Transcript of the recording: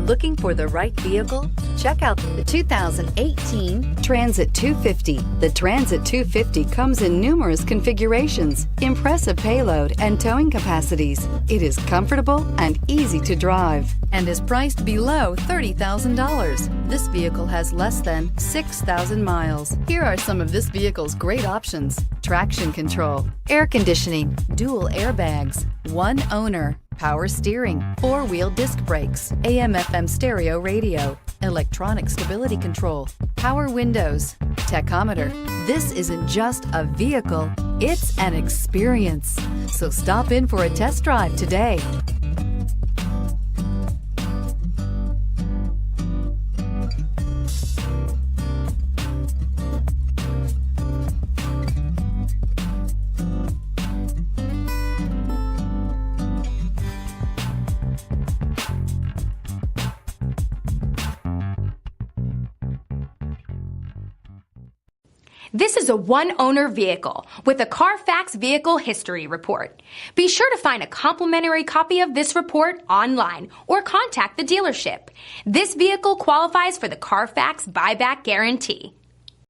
Looking for the right vehicle? Check out the 2018 Transit 250. The Transit 250 comes in numerous configurations, impressive payload, and towing capacities. It is comfortable and easy to drive and is priced below $30,000. This vehicle has less than 6,000 miles. Here are some of this vehicle's great options: traction control, air conditioning, dual airbags, one owner, power steering, four-wheel disc brakes, AM/FM stereo radio, electronic stability control, power windows, tachometer. This isn't just a vehicle, it's an experience. So stop in for a test drive today. This is a one-owner vehicle with a CARFAX Vehicle History Report. Be sure to find a complimentary copy of this report online or contact the dealership. This vehicle qualifies for the CARFAX Buyback Guarantee.